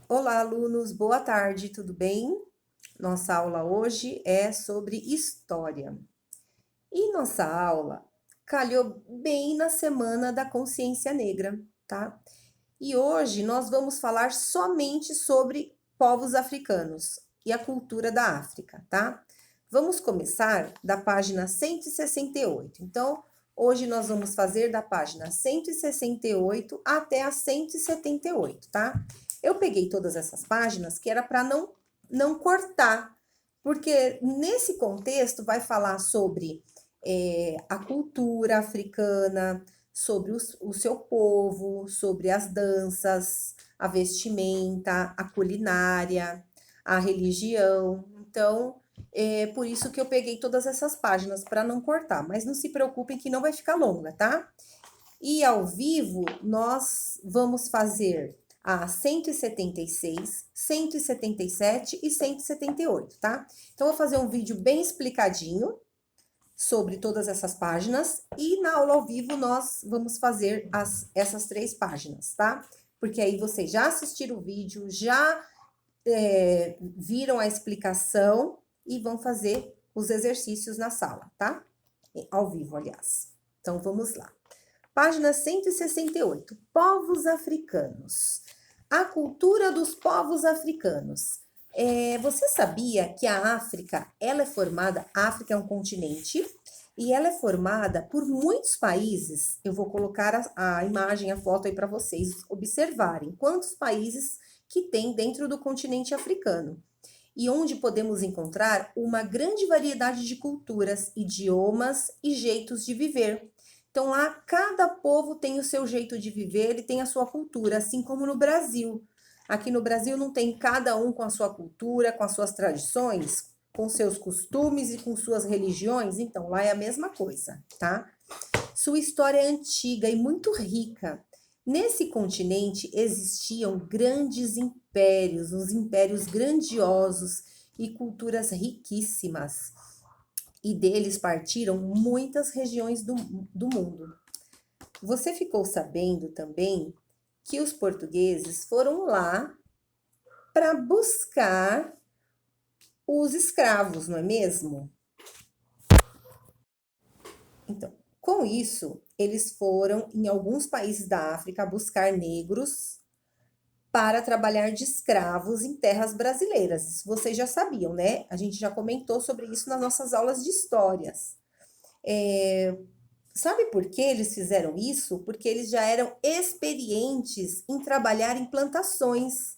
Olá, alunos, boa tarde, tudo bem? Nossa aula hoje é sobre história. E nossa aula calhou bem na Semana da Consciência Negra, tá? E hoje nós vamos falar somente sobre povos africanos e a cultura da África, tá? Vamos começar da página 168. Então, hoje nós vamos fazer da página 168 até a 178, tá? Eu peguei todas essas páginas que era para não cortar, porque nesse contexto vai falar sobre a cultura africana, sobre o seu povo, sobre as danças, a vestimenta, a culinária, a religião. Então, é por isso que eu peguei todas essas páginas para não cortar, mas não se preocupem que não vai ficar longa, tá? E ao vivo nós vamos fazer a 176, 177 e 178, tá? Então, eu vou fazer um vídeo bem explicadinho sobre todas essas páginas e na aula ao vivo nós vamos fazer essas 3 páginas, tá? Porque aí vocês já assistiram o vídeo, já viram a explicação e vão fazer os exercícios na sala, tá? Ao vivo, aliás. Então vamos lá. Página 168. Povos africanos. A cultura dos povos africanos. Você sabia que a África, ela é formada, a África é um continente, e ela é formada por muitos países. Eu vou colocar a imagem, a foto aí para vocês observarem quantos países que tem dentro do continente africano. E onde podemos encontrar uma grande variedade de culturas, idiomas e jeitos de viver. Então, lá, cada povo tem o seu jeito de viver e tem a sua cultura, assim como no Brasil. Aqui no Brasil não tem cada um com a sua cultura, com as suas tradições, com seus costumes e com suas religiões. Então, lá é a mesma coisa, tá? Sua história é antiga e muito rica. Nesse continente existiam grandes impérios, uns impérios grandiosos e culturas riquíssimas. E deles partiram muitas regiões do mundo. Você ficou sabendo também que os portugueses foram lá para buscar os escravos, não é mesmo? Então, com isso, eles foram em alguns países da África buscar negros para trabalhar de escravos em terras brasileiras. Isso vocês já sabiam, né? A gente já comentou sobre isso nas nossas aulas de histórias. Sabe por que eles fizeram isso? Porque eles já eram experientes em trabalhar em plantações.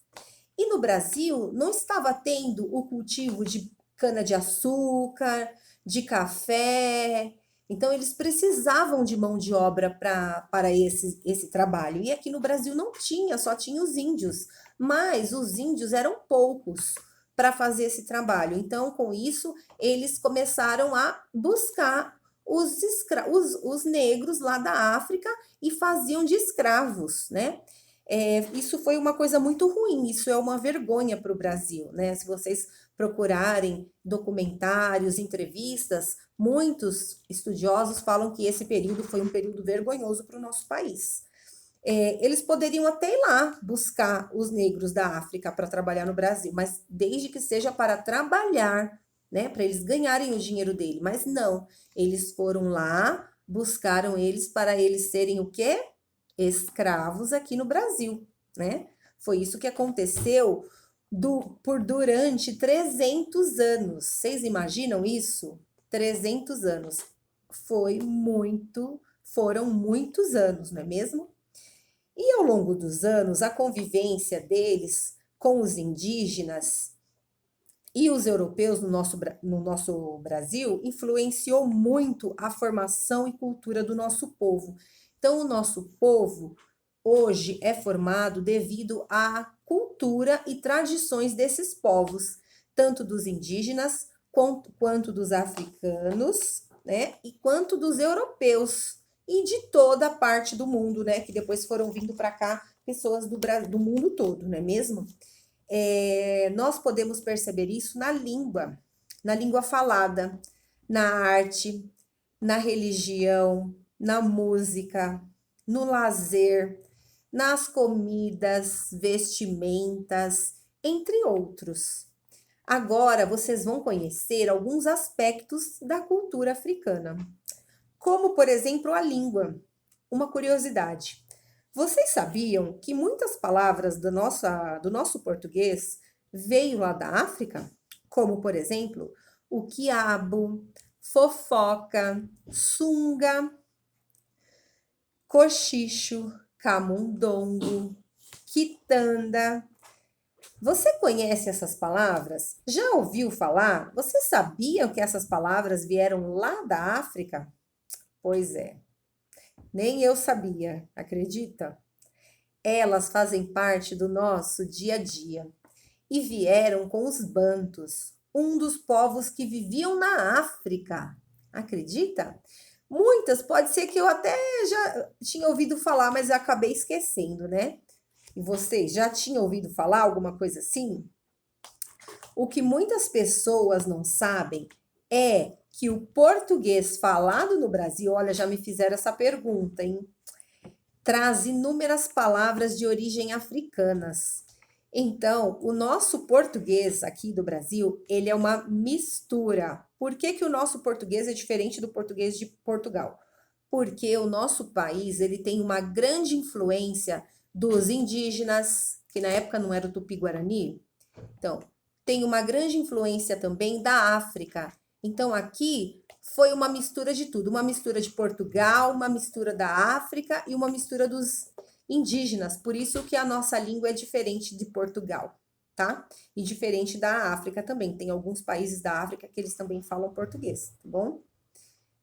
E no Brasil não estava tendo o cultivo de cana-de-açúcar, de café. Então, eles precisavam de mão de obra para esse trabalho. E aqui no Brasil não tinha, só tinha os índios. Mas os índios eram poucos para fazer esse trabalho. Então, com isso, eles começaram a buscar os negros lá da África e faziam de escravos, né? Isso foi uma coisa muito ruim, isso é uma vergonha para o Brasil, né? Se vocês procurarem documentários, entrevistas, muitos estudiosos falam que esse período foi um período vergonhoso para o nosso país. Eles poderiam até ir lá buscar os negros da África para trabalhar no Brasil, mas desde que seja para trabalhar, né? Para eles ganharem o dinheiro dele. Mas não, eles foram lá, buscaram eles para eles serem o quê? Escravos aqui no Brasil, né? Foi isso que aconteceu por durante 300 anos. Vocês imaginam isso? 300 anos. Foram muitos anos, não é mesmo? E ao longo dos anos, a convivência deles com os indígenas e os europeus no nosso Brasil influenciou muito a formação e cultura do nosso povo. Então, o nosso povo hoje é formado devido à cultura e tradições desses povos, tanto dos indígenas quanto dos africanos, né? E quanto dos europeus e de toda a parte do mundo, né? Que depois foram vindo para cá pessoas do mundo todo, não é mesmo? Nós podemos perceber isso na língua falada, na arte, na religião, na música, no lazer. nas comidas, vestimentas, entre outros. Agora vocês vão conhecer alguns aspectos da cultura africana, como, por exemplo, a língua. Uma curiosidade: vocês sabiam que muitas palavras do nosso português veio lá da África? Como, por exemplo, o quiabo, fofoca, sunga, cochicho, camundongo, quitanda. Você conhece essas palavras? Já ouviu falar? Você sabia que essas palavras vieram lá da África? Pois é, nem eu sabia, acredita? Elas fazem parte do nosso dia a dia e vieram com os bantus, um dos povos que viviam na África. Acredita? Muitas, pode ser que eu até já tinha ouvido falar, mas eu acabei esquecendo, né? E vocês já tinham ouvido falar alguma coisa assim? O que muitas pessoas não sabem é que o português falado no Brasil, olha, já me fizeram essa pergunta, hein? Traz inúmeras palavras de origem africanas. Então, o nosso português aqui do Brasil, ele é uma mistura. Por que que o nosso português é diferente do português de Portugal? Porque o nosso país, ele tem uma grande influência dos indígenas, que na época não era o Tupi-Guarani. Então, tem uma grande influência também da África. Então, aqui foi uma mistura de tudo, uma mistura de Portugal, uma mistura da África e uma mistura dos indígenas. Por isso que a nossa língua é diferente de Portugal, tá? E diferente da África também. Tem alguns países da África que eles também falam português, tá bom?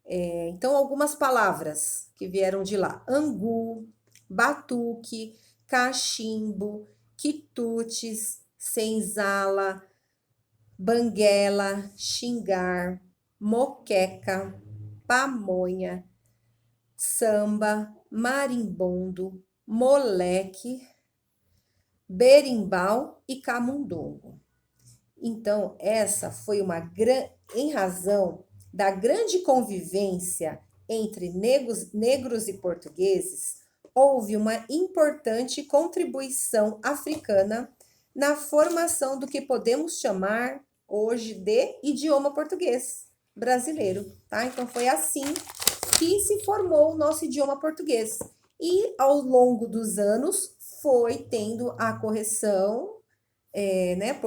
Então, algumas palavras que vieram de lá: angu, batuque, cachimbo, quitutes, senzala, banguela, xingar, moqueca, pamonha, samba, marimbondo, moleque, berimbau e camundongo. Então, essa foi em razão da grande convivência entre negros e portugueses, houve uma importante contribuição africana na formação do que podemos chamar hoje de idioma português brasileiro, tá? Então foi assim que se formou o nosso idioma português. E ao longo dos anos foi tendo a correção né,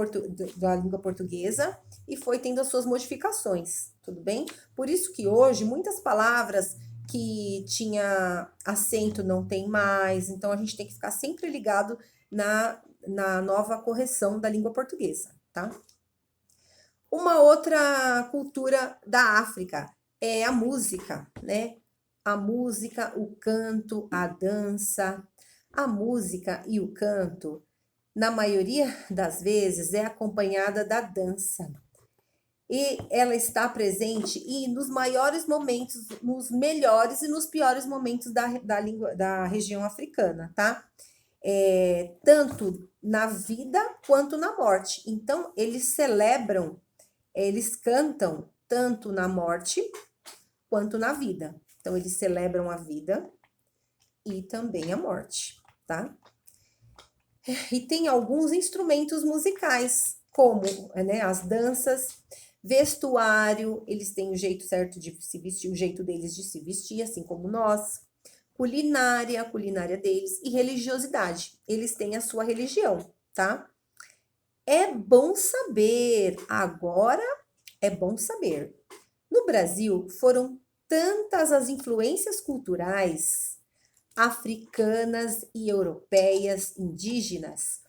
da língua portuguesa e foi tendo as suas modificações, tudo bem? Por isso que hoje muitas palavras que tinha acento não tem mais, então a gente tem que ficar sempre ligado na nova correção da língua portuguesa, tá? Uma outra cultura da África é a música, né? A música, o canto, a dança. A música e o canto, na maioria das vezes, é acompanhada da dança. E ela está presente nos maiores momentos, nos melhores e nos piores momentos da região africana, tá? Tanto na vida quanto na morte. Então, eles cantam tanto na morte quanto na vida. Então, eles celebram a vida e também a morte, tá? E tem alguns instrumentos musicais, como, né, as danças, vestuário, eles têm o jeito certo de se vestir, o jeito deles de se vestir, assim como nós. Culinária, a culinária deles, e religiosidade. Eles têm a sua religião, tá? É bom saber, agora é bom saber. No Brasil, foram tantas as influências culturais africanas e europeias indígenas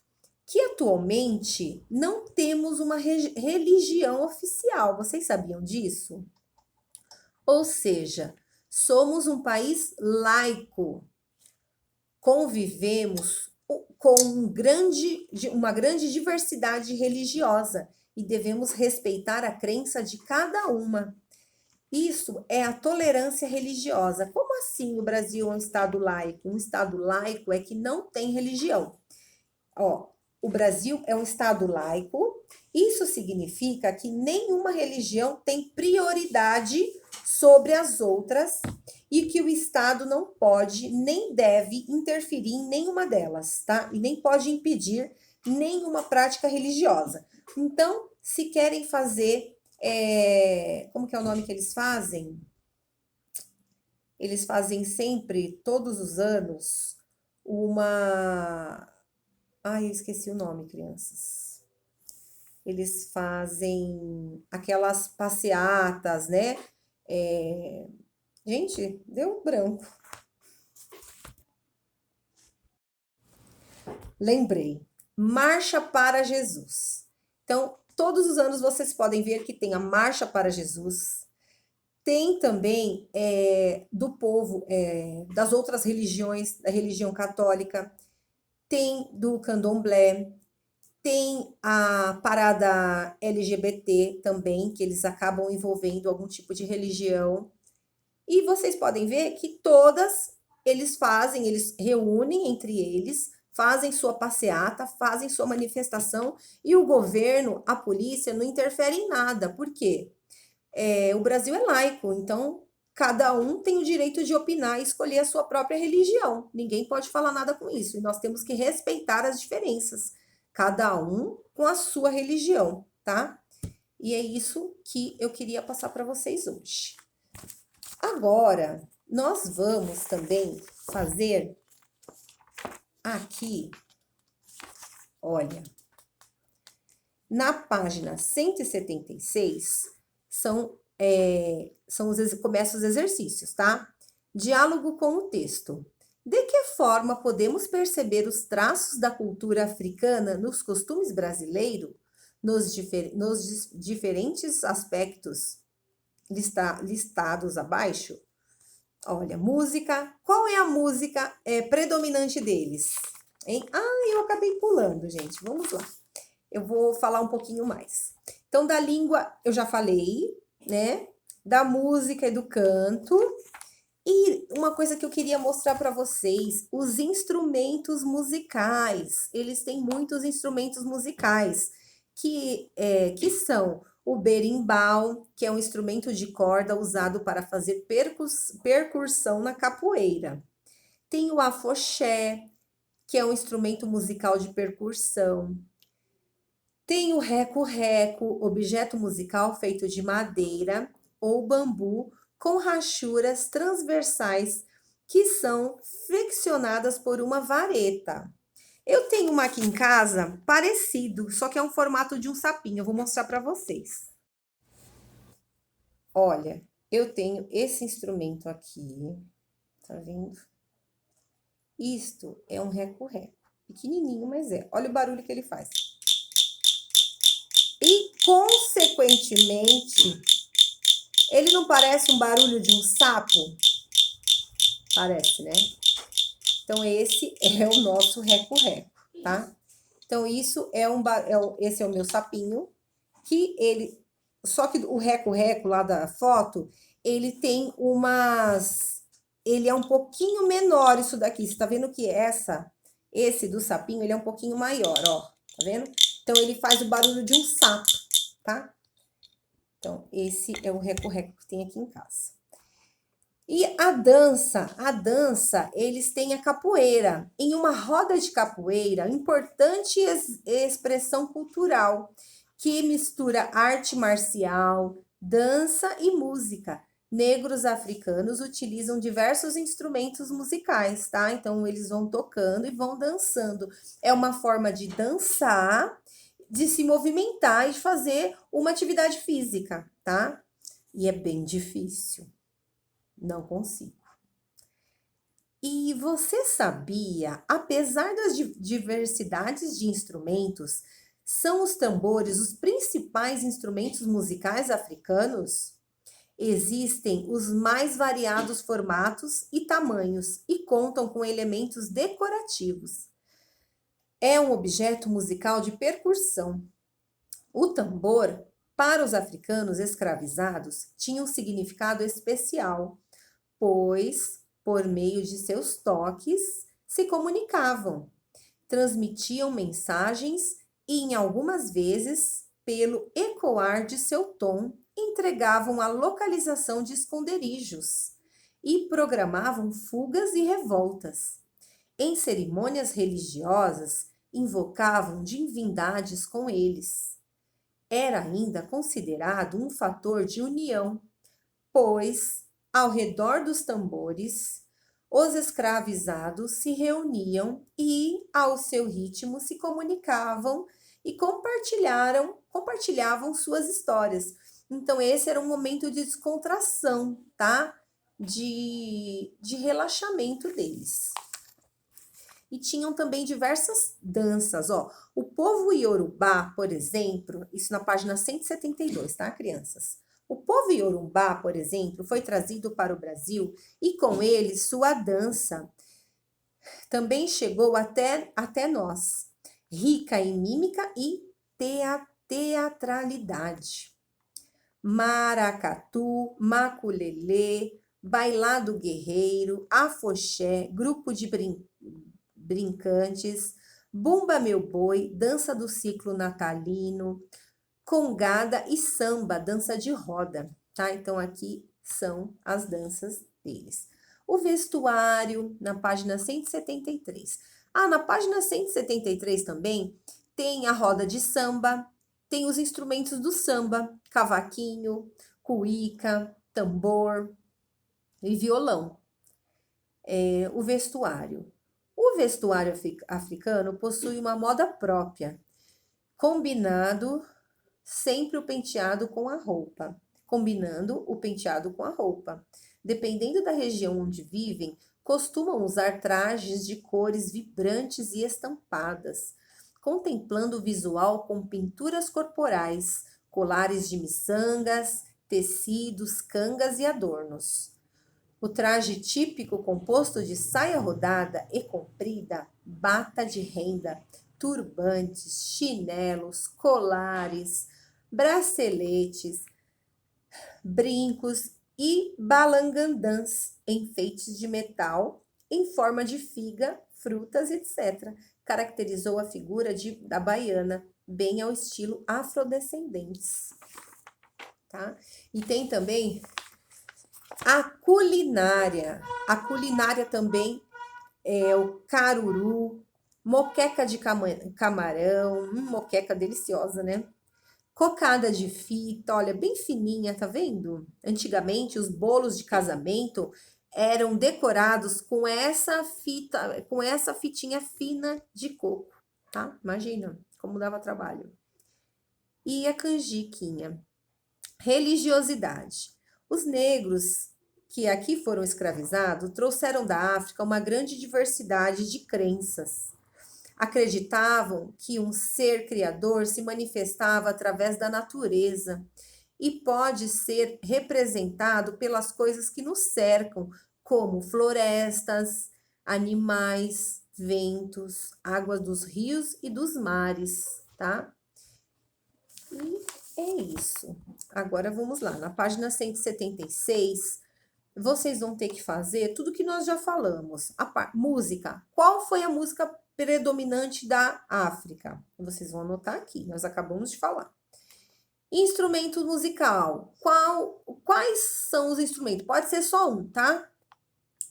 que atualmente não temos uma religião oficial. Vocês sabiam disso? Ou seja, somos um país laico. Convivemos com uma grande diversidade religiosa e devemos respeitar a crença de cada uma. Isso é a tolerância religiosa. Como assim o Brasil é um estado laico? Um estado laico é que não tem religião. Ó, o Brasil é um estado laico. Isso significa que nenhuma religião tem prioridade sobre as outras e que o Estado não pode nem deve interferir em nenhuma delas, tá? E nem pode impedir nenhuma prática religiosa. Então, se querem fazer, como que é o nome que eles fazem? Eles fazem sempre, todos os anos, uma. Ai, eu esqueci o nome, crianças. Eles fazem aquelas passeatas, né? Gente, deu branco. Lembrei. Marcha para Jesus. Então, todos os anos vocês podem ver que tem a Marcha para Jesus. Tem também do povo, das outras religiões, da religião católica. Tem do candomblé. Tem a parada LGBT também, que eles acabam envolvendo algum tipo de religião. E vocês podem ver que todas eles reúnem entre eles, fazem sua passeata, fazem sua manifestação e o governo, a polícia não interfere em nada. Por quê? O Brasil é laico, então cada um tem o direito de opinar e escolher a sua própria religião. Ninguém pode falar nada com isso. E nós temos que respeitar as diferenças, cada um com a sua religião, tá? E é isso que eu queria passar para vocês hoje. Agora, nós vamos também fazer aqui, olha, na página 176, começam os exercícios, tá? Diálogo com o texto. De que forma podemos perceber os traços da cultura africana nos costumes brasileiros, nos diferentes aspectos listados abaixo? Olha, música. Qual é a música predominante deles? Hein? Eu acabei pulando, gente. Vamos lá. Eu vou falar um pouquinho mais. Então, da língua, eu já falei, né? Da música e do canto. E uma coisa que eu queria mostrar para vocês, os instrumentos musicais. Eles têm muitos instrumentos musicais, que são o berimbau, que é um instrumento de corda usado para fazer percussão na capoeira. Tem o afoxé, que é um instrumento musical de percussão. Tem o reco-reco, objeto musical feito de madeira ou bambu com rachuras transversais que são flexionadas por uma vareta. Eu tenho uma aqui em casa parecido, só que é um formato de um sapinho. Eu vou mostrar para vocês. Olha, eu tenho esse instrumento aqui, tá vendo? Isto é um reco-reco, pequenininho, mas é. Olha o barulho que ele faz. E, consequentemente, ele não parece um barulho de um sapo? Parece, né? Então, esse é o nosso reco-reco, tá? Então, esse é o meu sapinho, que ele... Só que o reco-reco lá da foto, ele tem umas... Ele é um pouquinho menor isso daqui. Você tá vendo que esse do sapinho, ele é um pouquinho maior, ó. Tá vendo? Então, ele faz o barulho de um sapo, tá? Então, esse é o reco-reco que tem aqui em casa. E a dança, eles têm a capoeira. Em uma roda de capoeira, importante expressão cultural, que mistura arte marcial, dança e música. Negros africanos utilizam diversos instrumentos musicais, tá? Então, eles vão tocando e vão dançando. É uma forma de dançar, de se movimentar e de fazer uma atividade física, tá? E é bem difícil. Não consigo. E você sabia, apesar das diversidades de instrumentos, são os tambores os principais instrumentos musicais africanos? Existem os mais variados formatos e tamanhos e contam com elementos decorativos. É um objeto musical de percussão. O tambor, para os africanos escravizados, tinha um significado especial, pois, por meio de seus toques, se comunicavam, transmitiam mensagens e, em algumas vezes, pelo ecoar de seu tom, entregavam a localização de esconderijos. e programavam fugas e revoltas. Em cerimônias religiosas, invocavam divindades com eles. Era ainda considerado um fator de união, pois, ao redor dos tambores, os escravizados se reuniam e, ao seu ritmo, se comunicavam e compartilhavam suas histórias. Então, esse era um momento de descontração, tá? De relaxamento deles. E tinham também diversas danças, ó. O povo iorubá, por exemplo, isso na página 172, tá, crianças? O povo iorubá, por exemplo, foi trazido para o Brasil e com ele sua dança também chegou até nós, rica em mímica e teatralidade. Maracatu, maculelê, bailado guerreiro, afoxé, grupo de brincantes, bumba meu boi, dança do ciclo natalino, congada e samba, dança de roda, tá? Então aqui são as danças deles. O vestuário, na página 173. Ah, na página 173 também tem a roda de samba, tem os instrumentos do samba, cavaquinho, cuíca, tambor e violão. O vestuário. O vestuário africano possui uma moda própria, combinando sempre o penteado com a roupa, combinando o penteado com a roupa. Dependendo da região onde vivem, costumam usar trajes de cores vibrantes e estampadas, contemplando o visual com pinturas corporais, colares de miçangas, tecidos, cangas e adornos. O traje típico composto de saia rodada e comprida, bata de renda, turbantes, chinelos, colares, braceletes, brincos e balangandãs, enfeites de metal em forma de figa, frutas, etc. Caracterizou a figura da baiana, bem ao estilo afrodescendentes. Tá? E tem também a culinária. A culinária também é o caruru, moqueca de camarão, moqueca deliciosa, né? Cocada de fita, olha, bem fininha, tá vendo? Antigamente, os bolos de casamento eram decorados com essa fita, com essa fitinha fina de coco, tá? Imagina como dava trabalho. E a canjiquinha. Religiosidade. Os negros que aqui foram escravizados trouxeram da África uma grande diversidade de crenças. Acreditavam que um ser criador se manifestava através da natureza e pode ser representado pelas coisas que nos cercam, como florestas, animais, ventos, águas dos rios e dos mares, tá? E é isso. Agora vamos lá, na página 176, vocês vão ter que fazer tudo que nós já falamos. Música. Qual foi a música predominante da África? Vocês vão anotar aqui, nós acabamos de falar. Instrumento musical. Quais são os instrumentos? Pode ser só um, tá?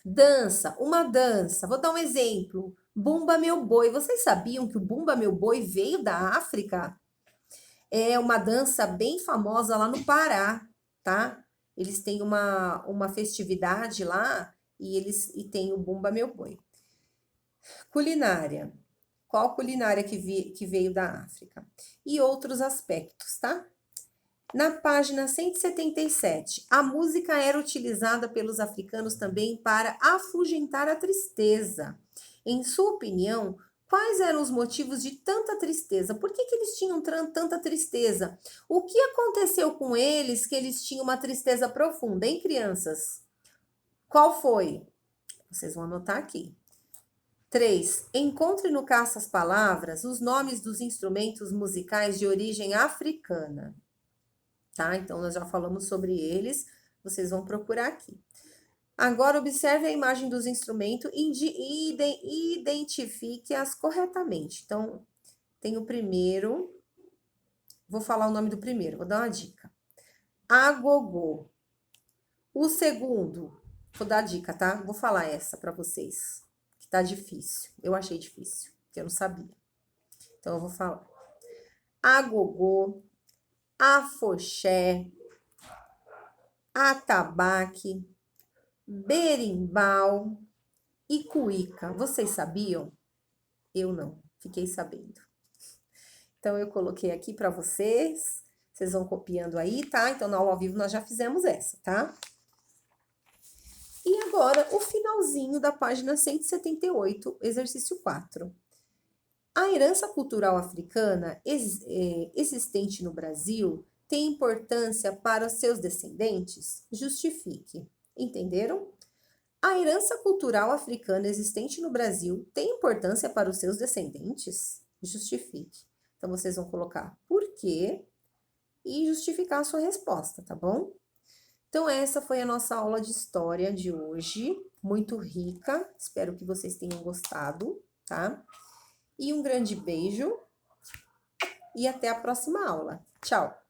Dança, uma dança. Vou dar um exemplo. Bumba Meu Boi. Vocês sabiam que o Bumba Meu Boi veio da África? É uma dança bem famosa lá no Pará, tá? Eles têm uma festividade lá e tem o Bumba Meu Boi. Culinária. Qual culinária que veio da África? E outros aspectos, tá? Na página 177, a música era utilizada pelos africanos também para afugentar a tristeza. Em sua opinião, quais eram os motivos de tanta tristeza? Por que eles tinham tanta tristeza? O que aconteceu com eles que eles tinham uma tristeza profunda, hein, crianças? Qual foi? Vocês vão anotar aqui. 3. Encontre no caça-palavras os nomes dos instrumentos musicais de origem africana. Tá? Então, nós já falamos sobre eles, vocês vão procurar aqui. Agora, observe a imagem dos instrumentos e identifique-as corretamente. Então, tem o primeiro, vou falar o nome do primeiro, vou dar uma dica. Agogô. O segundo, Vou dar dica, tá? Vou falar essa pra vocês, que tá difícil. Eu achei difícil, porque eu não sabia. Então eu vou falar. Agogô, afoxé, atabaque, berimbau e cuíca. Vocês sabiam? Eu não, fiquei sabendo. Então eu coloquei aqui pra vocês. Vocês vão copiando aí, tá? Então na aula ao vivo nós já fizemos essa, tá? E agora o finalzinho da página 178, exercício 4. A herança cultural africana existente no Brasil tem importância para os seus descendentes? Justifique. Entenderam? A herança cultural africana existente no Brasil tem importância para os seus descendentes? Justifique. Então, vocês vão colocar por quê e justificar a sua resposta, tá bom? Então, essa foi a nossa aula de história de hoje, muito rica. Espero que vocês tenham gostado, tá? E um grande beijo e até a próxima aula. Tchau!